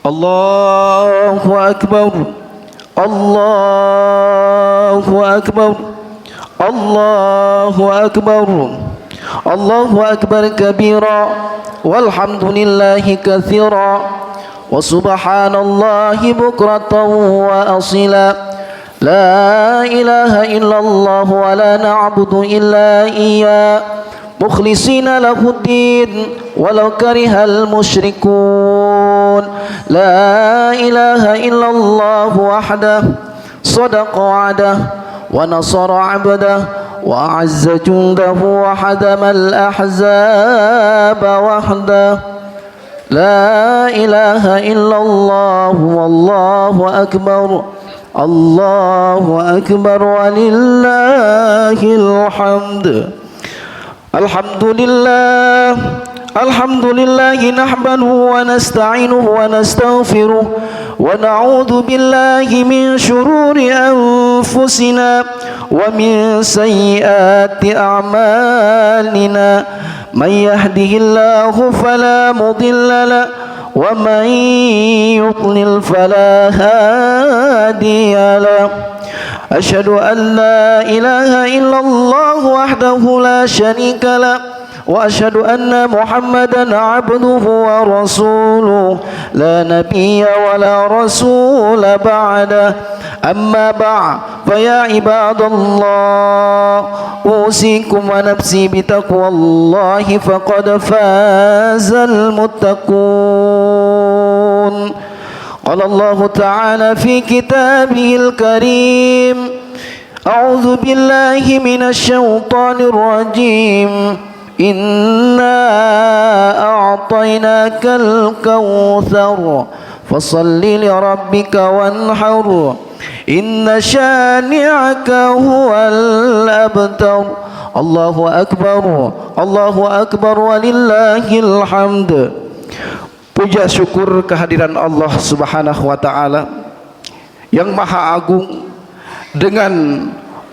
الله أكبر الله أكبر الله أكبر الله أكبر كبيرا والحمد لله كثيرا وسبحان الله بكرة وأصيلا لا إله إلا الله ولا نعبد إلا إياه مخلصين له الدين ولو كره المشركون لا إله إلا الله وحده صدق وعده ونصر عبده وأعز جنده وحدم الأحزاب وحده لا إله إلا الله والله أكبر الله أكبر ولله الحمد الحمد لله نحمده ونستعينه ونستغفره ونعوذ بالله من شرور أنفسنا ومن سيئات أعمالنا من يهده الله فلا مضل له ومن يضلل فلا هادي له أشهد أن لا إله إلا الله وحده لا شريك له وأشهد أن محمدا عبده ورسوله لا نبي ولا رسول بعده أما بعد فيا عباد الله أوصيكم ونفسي بتقوى الله فقد فاز المتقون قال الله تعالى في كتابه الكريم أعوذ بالله من الشيطان الرجيم إنا أعطيناك الكوثر فصل لربك وانحر إن شانعك هو الأبتر الله أكبر ولله الحمد. Puja syukur kehadiran Allah Subhanahu wa Ta'ala yang Maha Agung, dengan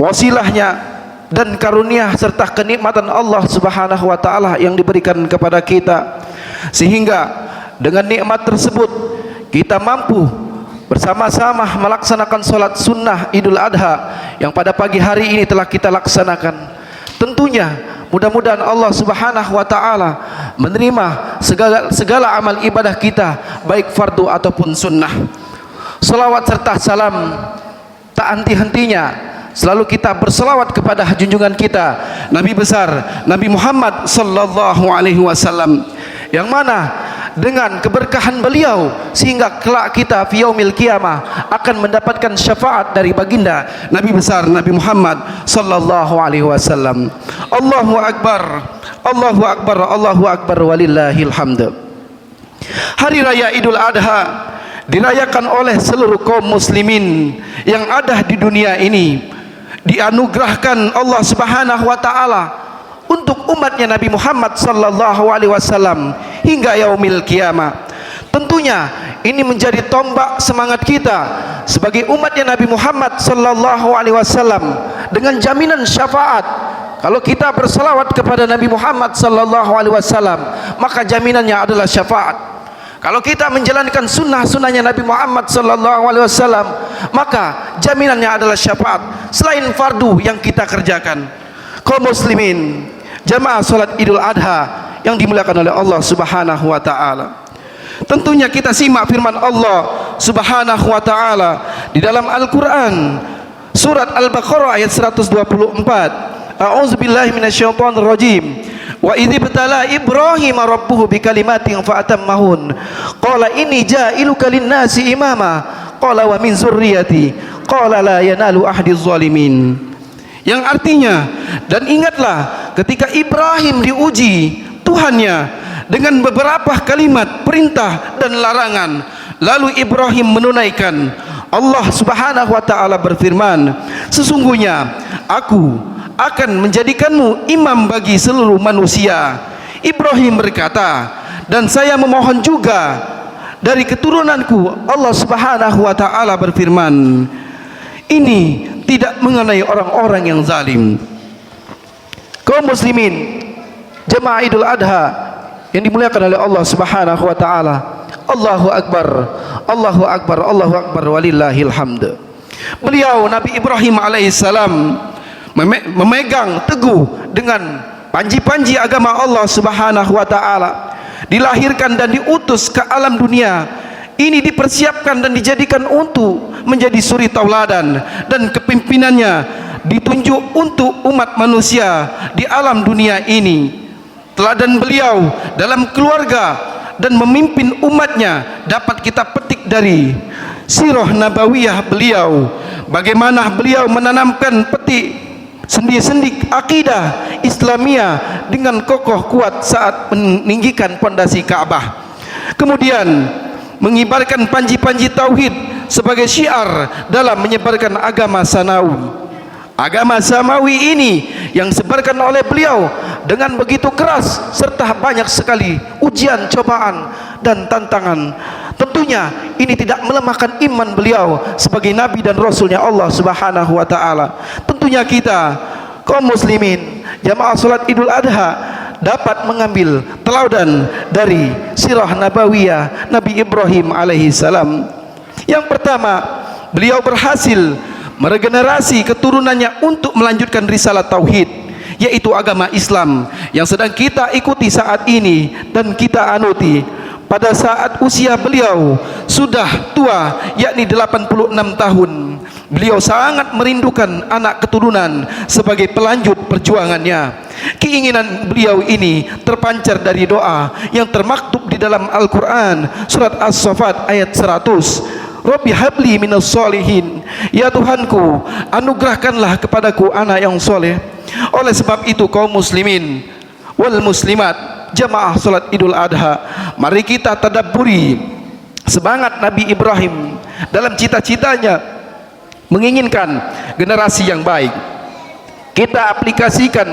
wasilahnya dan karunia serta kenikmatan Allah Subhanahu wa Ta'ala yang diberikan kepada kita, sehingga dengan nikmat tersebut kita mampu bersama-sama melaksanakan sholat sunnah Idul Adha yang pada pagi hari ini telah kita laksanakan. Tentunya mudah-mudahan Allah Subhanahu wa Ta'ala menerima segala amal ibadah kita, baik fardu ataupun sunnah. Salawat serta salam tak henti-hentinya selalu kita berselawat kepada junjungan kita Nabi besar Nabi Muhammad sallallahu alaihi wasallam, yang mana dengan keberkahan beliau sehingga kelak kita fi yaumil qiyamah akan mendapatkan syafaat dari baginda Nabi besar Nabi Muhammad sallallahu alaihi wasallam. Allahu akbar, Allahu akbar, Allahu akbar walillahil hamd. Hari raya Idul Adha dirayakan oleh seluruh kaum muslimin yang ada di dunia ini. Dianugerahkan Allah Subhanahu wa Ta'ala untuk umatnya Nabi Muhammad sallallahu alaihi wasallam hingga yaumil qiyamah. Tentunya ini menjadi tombak semangat kita sebagai umatnya Nabi Muhammad sallallahu alaihi wasallam dengan jaminan syafaat. Kalau kita berselawat kepada Nabi Muhammad sallallahu alaihi wasallam, maka jaminannya adalah syafaat. Kalau kita menjalankan sunnah-sunnahnya Nabi Muhammad sallallahu alaihi wasallam, maka jaminannya adalah syafaat selain fardu yang kita kerjakan. Kaum muslimin, jamaah salat Idul Adha yang dimuliakan oleh Allah Subhanahu wa Ta'ala. Tentunya kita simak firman Allah Subhanahu wa Ta'ala di dalam Al-Qur'an surat Al-Baqarah ayat 124. A'udzubillahi minasyaitonir rajim. Wa idz ibtala Ibrahim rabbuhu bikalimatin fa'atammahun qala inni ja'iluka lin-nasi imama qala wa min zurriyyati qala la yanalu ahdiz zalimin. Yang artinya, dan ingatlah ketika Ibrahim diuji Tuhannya dengan beberapa kalimat perintah dan larangan, lalu Ibrahim menunaikan. Allah Subhanahu wa Ta'ala berfirman, sesungguhnya aku akan menjadikanmu imam bagi seluruh manusia. Ibrahim berkata, dan saya memohon juga dari keturunanku. Allah Subhanahu wa Ta'ala berfirman, ini tidak mengenai orang-orang yang zalim. Kaum muslimin, jemaah Idul Adha yang dimuliakan oleh Allah Subhanahu wa Ta'ala, Allahu Akbar, Allahu Akbar, Allahu Akbar walillahil hamd. Beliau Nabi Ibrahim alaihissalam memegang teguh dengan panji-panji agama Allah Subhanahu wa taala. Dilahirkan dan diutus ke alam dunia ini, dipersiapkan dan dijadikan untuk menjadi suri tauladan, dan kepimpinannya ditunjuk untuk umat manusia di alam dunia ini. Teladan beliau dalam keluarga dan memimpin umatnya dapat kita petik dari sirah nabawiyah beliau, bagaimana beliau menanamkan petik sendi-sendi akidah Islamiyah dengan kokoh kuat saat meninggikan pondasi Ka'bah, kemudian mengibarkan panji-panji tauhid sebagai syiar dalam menyebarkan agama sanawi. Agama samawi ini yang disebarkan oleh beliau dengan begitu keras serta banyak sekali ujian, cobaan dan tantangan. Tentunya ini tidak melemahkan iman beliau sebagai nabi dan rasulnya Allah Subhanahu wa taala. Tentunya kita kaum muslimin jamaah salat Idul Adha dapat mengambil teladan dari sirah nabawiyah Nabi Ibrahim alaihi salam. Yang pertama, beliau berhasil meregenerasi keturunannya untuk melanjutkan risalah tauhid, yaitu agama Islam yang sedang kita ikuti saat ini dan kita anuti. Pada saat usia beliau sudah tua, yakni 86 tahun, beliau sangat merindukan anak keturunan sebagai pelanjut perjuangannya. Keinginan beliau ini terpancar dari doa yang termaktub di dalam Al-Quran, surat As-Saffat ayat 100. Rabbi habli minas solihin, ya Tuhanku anugerahkanlah kepadaku anak yang soleh. Oleh sebab itu kaum muslimin wal muslimat jamaah salat Idul Adha, mari kita tadabburi semangat Nabi Ibrahim dalam cita-citanya menginginkan generasi yang baik. Kita aplikasikan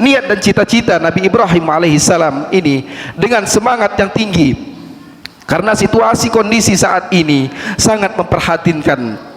niat dan cita-cita Nabi Ibrahim alaihissalam ini dengan semangat yang tinggi, karena situasi kondisi saat ini sangat memprihatinkan.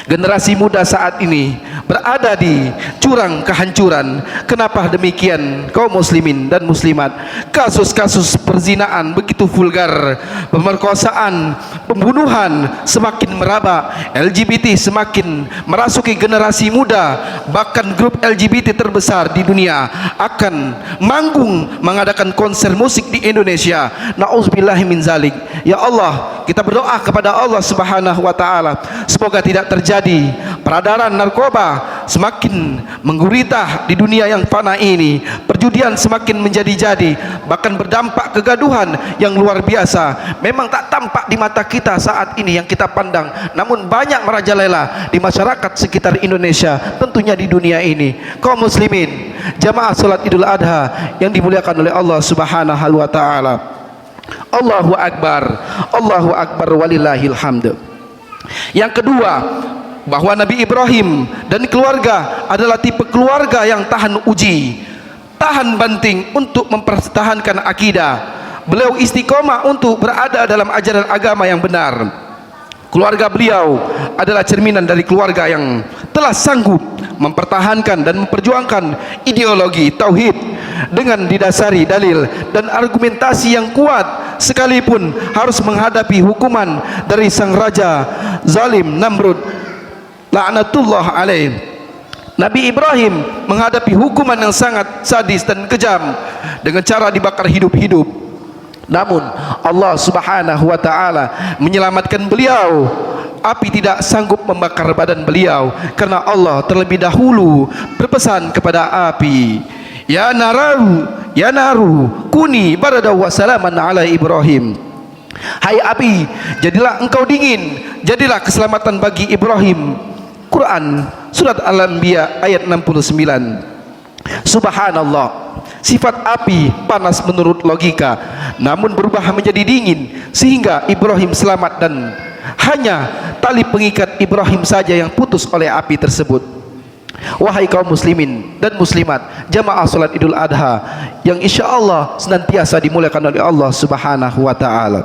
Generasi muda saat ini berada di jurang kehancuran. Kenapa demikian kaum muslimin dan muslimat? Kasus-kasus perzinaan begitu vulgar, pemerkosaan, pembunuhan semakin merabak, LGBT semakin merasuki generasi muda. Bahkan grup LGBT terbesar di dunia akan manggung mengadakan konser musik di Indonesia. Nauzubillahi min zalik. Ya Allah, kita berdoa kepada Allah Subhanahu wa taala semoga tidak terjadi peredaran narkoba semakin menggurita di dunia yang fana ini, perjudian semakin menjadi-jadi, bahkan berdampak kegaduhan yang luar biasa. Memang tak tampak di mata kita saat ini yang kita pandang, namun banyak merajalela di masyarakat sekitar Indonesia, tentunya di dunia ini. Kaum muslimin jamaah salat Idul Adha yang dimuliakan oleh Allah Subhanahu wa taala, Allahu Akbar, Allahu Akbar walillahil hamd. Yang kedua, bahwa Nabi Ibrahim dan keluarga adalah tipe keluarga yang tahan uji, tahan banting untuk mempertahankan akidah. Beliau istiqomah untuk berada dalam ajaran agama yang benar. Keluarga beliau adalah cerminan dari keluarga yang telah sanggup mempertahankan dan memperjuangkan ideologi tauhid dengan didasari dalil dan argumentasi yang kuat, sekalipun harus menghadapi hukuman dari sang raja zalim Namrud laknatullah alaih. Nabi Ibrahim menghadapi hukuman yang sangat sadis dan kejam dengan cara dibakar hidup-hidup. Namun Allah Subhanahu wa taala menyelamatkan beliau. Api tidak sanggup membakar badan beliau karena Allah terlebih dahulu berpesan kepada api, ya naru kuni barada wa salaman ala Ibrahim. Hai api, jadilah engkau dingin, jadilah keselamatan bagi Ibrahim. Quran surat Al-Anbiya ayat 69. Subhanallah, sifat api panas menurut logika, namun berubah menjadi dingin sehingga Ibrahim selamat, dan hanya tali pengikat Ibrahim saja yang putus oleh api tersebut. Wahai kaum muslimin dan muslimat jamaah salat Idul Adha yang insya Allah senantiasa dimuliakan oleh Allah Subhanahu wa taala,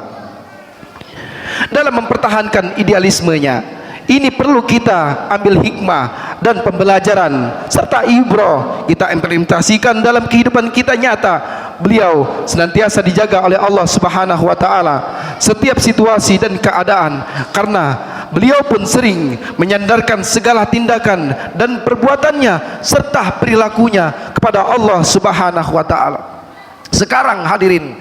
dalam mempertahankan idealismenya ini perlu kita ambil hikmah dan pembelajaran serta ibrah kita implementasikan dalam kehidupan kita nyata. beliau senantiasa dijaga oleh Allah Subhanahu wa taala setiap situasi dan keadaan, karena beliau pun sering menyandarkan segala tindakan dan perbuatannya serta perilakunya kepada Allah Subhanahu wa taala. Sekarang hadirin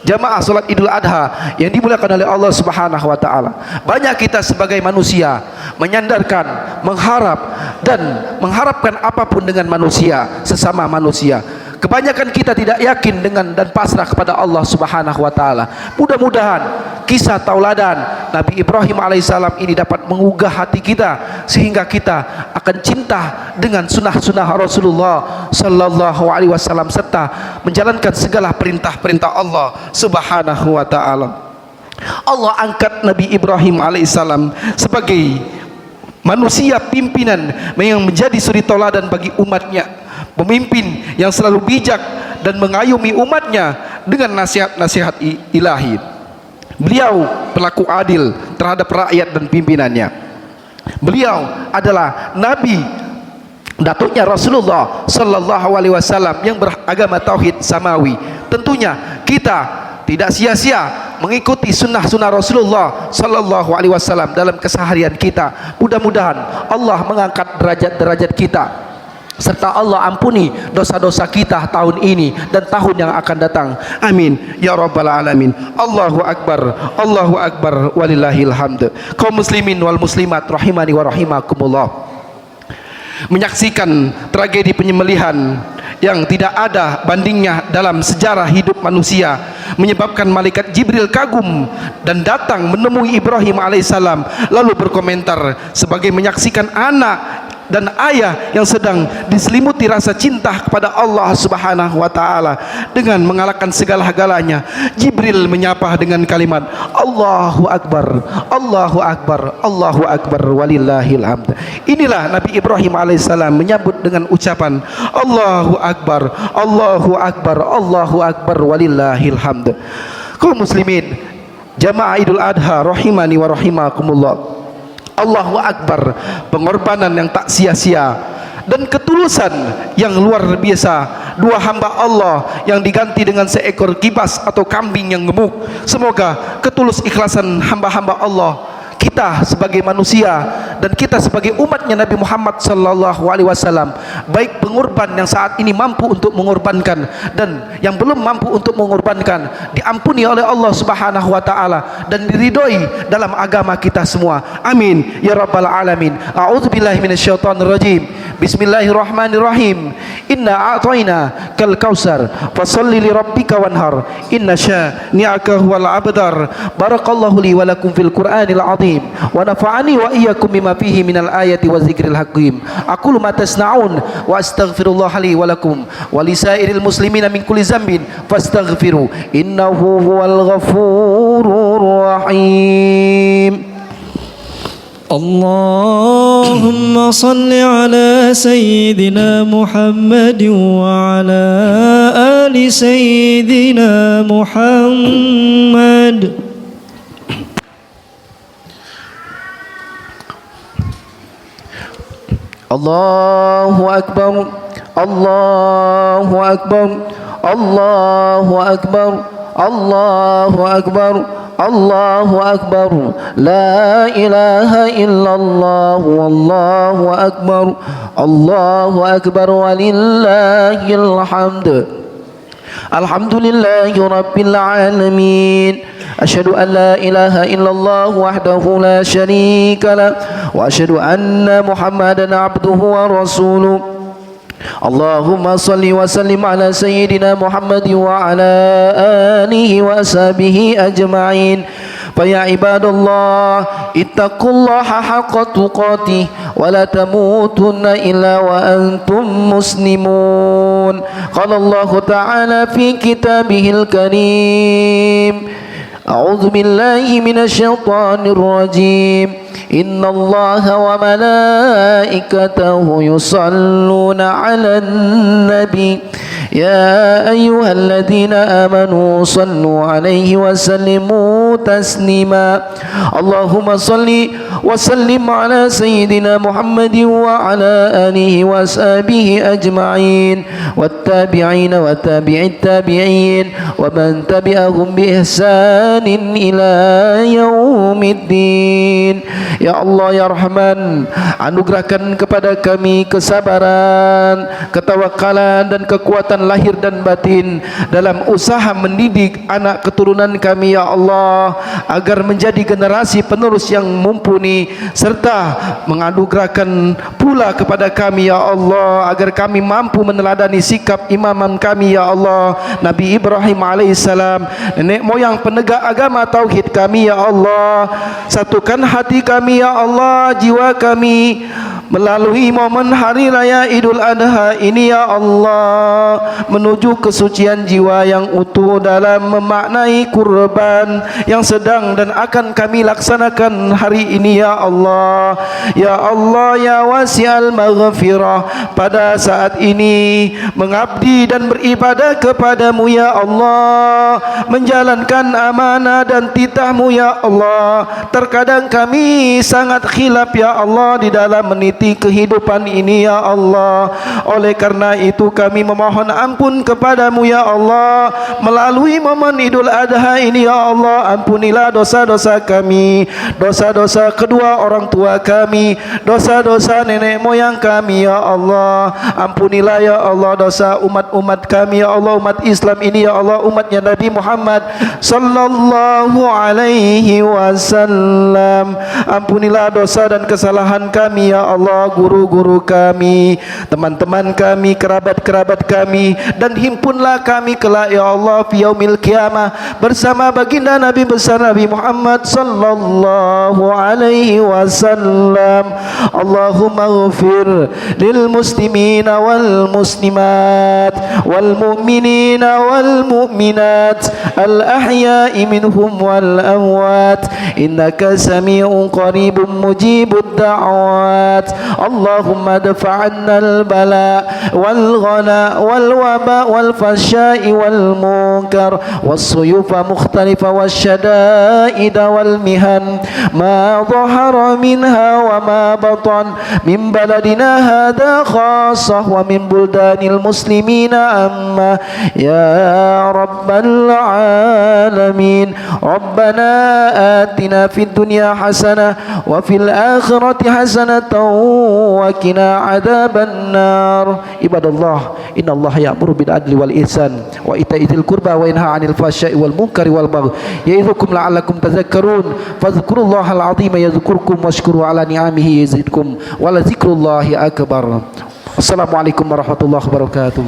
jamaah salat Idul Adha yang dimuliakan oleh Allah Subhanahu wa taala, banyak kita sebagai manusia menyandarkan, mengharap dan mengharapkan apapun dengan manusia, sesama manusia. Kebanyakan kita tidak yakin dengan dan pasrah kepada Allah Subhanahu wa taala. Mudah-mudahan kisah tauladan Nabi Ibrahim alaihissalam ini dapat menggugah hati kita sehingga kita akan cinta dengan sunnah-sunnah Rasulullah sallallahu alaihi wasallam serta menjalankan segala perintah-perintah Allah Subhanahu wa taala. Allah angkat Nabi Ibrahim alaihissalam sebagai manusia pimpinan yang menjadi suri tauladan bagi umatnya, pemimpin yang selalu bijak dan mengayomi umatnya dengan nasihat-nasihat ilahi. Beliau pelaku adil terhadap rakyat dan pimpinannya. Beliau adalah nabi datuknya Rasulullah sallallahu alaihi wasallam yang beragama tauhid samawi. Tentunya kita tidak sia-sia mengikuti sunnah-sunnah Rasulullah sallallahu alaihi wasallam dalam keseharian kita. Mudah-mudahan Allah mengangkat derajat-derajat kita serta Allah ampuni dosa-dosa kita tahun ini dan tahun yang akan datang. Amin ya rabbal alamin. Allahu akbar, Allahu akbar, walillahil hamd. Kaum muslimin wal muslimat rahimani wa rahimakumullah, menyaksikan tragedi penyembelihan yang tidak ada bandingnya dalam sejarah hidup manusia menyebabkan malaikat Jibril kagum dan datang menemui Ibrahim alaihissalam lalu berkomentar sebagai menyaksikan anak dan ayah yang sedang diselimuti rasa cinta kepada Allah Subhanahu wa taala dengan mengalahkan segala-galanya. Jibril menyapa dengan kalimat Allahu akbar, Allahu akbar, Allahu akbar, walillahil hamd. Inilah Nabi Ibrahim alaihissalam menyambut dengan ucapan Allahu akbar, Allahu akbar, Allahu akbar, walillahil hamd. Kaum muslimin jamaah Idul Adha rahimani wa rahimakumullah, Allahu akbar, pengorbanan yang tak sia-sia dan ketulusan yang luar biasa dua hamba Allah yang diganti dengan seekor kibas atau kambing yang gemuk. Semoga ketulus ikhlasan hamba-hamba Allah, kita sebagai manusia dan kita sebagai umatnya Nabi Muhammad sallallahu alaihi wasallam, baik pengorban yang saat ini mampu untuk mengorbankan dan yang belum mampu untuk mengorbankan, diampuni oleh Allah Subhanahu wa taala dan diridhoi dalam agama kita semua. Amin ya rabbal alamin. A'udzubillahi minasyaitonir rajim. Bismillahirrahmanirrahim. Inna a'tayna kal kausar fasholli li rabbika wanhar inna syani'aka huwal abtar. Barakallahu li wa lakum fil Qur'anil azim wa nafa'ani wa iyyakum bima fihi minal ayati wa zikril hakim. Aqulu ma tasna'un wa astaghfirullah li wa lakum wa lisairil muslimina min kulli dzambin fastaghfiru innahu huwal ghafurur rahim. Allahumma salli ala sayyidina Muhammad wa ala ali sayyidina Muhammad. Allahu akbar, Allahu akbar, Allahu akbar, Allahu akbar, Allahu akbar, la ilaha illallah, wallahu akbar, Allahu akbar, walillahil hamd. Alhamdulillahi rabbil alamin. Asyhadu an la ilaha illallah wahdahu la syarika lah wa asyhadu anna Muhammadan abduhu wa rasuluh. Allahumma salli wa sallim ala sayyidina Muhammad wa ala alihi wa ashabihi ajma'in. Fa ya ibadallah ittaqullaha haqqa tuqatih wa la tamutunna illa wa antum muslimun. Qala Allah ta'ala fi kitabihil karim, A'udzu billahi minasyaitonir rajim. Innallaha wa malaikatahu yusalluna 'alan nabi يا أيها الذين آمنوا صلوا عليه وسلموا تسليما اللهم صل وسلم على سيدنا محمد وعلى آله وصحبه أجمعين والتابعين وتابع التابعين ومن تبعهم بإحسان إلى يوم الدين. Ya Allah ya Rahman, anugerahkan kepada kami kesabaran, ketawakalan dan kekuatan lahir dan batin dalam usaha mendidik anak keturunan kami ya Allah, agar menjadi generasi penerus yang mumpuni, serta menganugerahkan pula kepada kami ya Allah agar kami mampu meneladani sikap imaman kami ya Allah, Nabi Ibrahim alaihissalam, nenek moyang penegak agama tauhid kami ya Allah. Satukan hati kami ya Allah, jiwa kami melalui momen hari raya Idul Adha ini ya Allah, menuju kesucian jiwa yang utuh dalam memaknai kurban yang sedang dan akan kami laksanakan hari ini ya Allah. Ya Allah ya wasi'al maghfirah, pada saat ini mengabdi dan beribadah kepadamu ya Allah, menjalankan amanah dan titahmu ya Allah. Terkadang kami sangat khilaf ya Allah di dalam meniti kehidupan ini ya Allah. Oleh karena itu kami memohon ampun kepadamu ya Allah, melalui momen Idul Adha ini ya Allah. Ampunilah dosa-dosa kami, dosa-dosa kedua orang tua kami, dosa-dosa nenek moyang kami ya Allah. Ampunilah ya Allah dosa umat-umat kami ya Allah, umat Islam ini ya Allah, umatnya Nabi Muhammad sallallahu alaihi wasallam. Ampunilah dosa dan kesalahan kami ya Allah, guru-guru kami, teman-teman kami, kerabat-kerabat kami, dan himpunlah kami kelak ya Allah fi yaumil qiyamah bersama baginda Nabi besar Nabi Muhammad sallallahu alaihi wasallam. Allahumma ighfir lil muslimina wal muslimat wal mu'minina wal mu'minat al ahya'i minhum wal amwat innaka sami'un qaribun mujibud da'wat. Allahumma dfa' 'anna al bala wal ghala wal waba wal fahsya'i wal munkar was suyufa mukhtalifa wasyada'id wal mihan ma dhahara minha wa ma batan min baladina hadha khassah wa min buldanil muslimina amma ya rabbal alamin. Rabbana atina fid dunya hasanah wa fil akhirati hasanatan wa qina adzaban nar. Ibadallah, innallaha ya'muru bil adli wal ihsan wa ita'idzil qurba wa yanha 'anil fahsya'i wal munkari wal baghi ya'idzukum la'allakum tadhakkarun. Fadhkurullahal 'azima yadhkurkum washkuru 'ala ni'amihi yazidkum wa la dzikrullahi akbar. Assalamualaikum warahmatullahi wabarakatuh.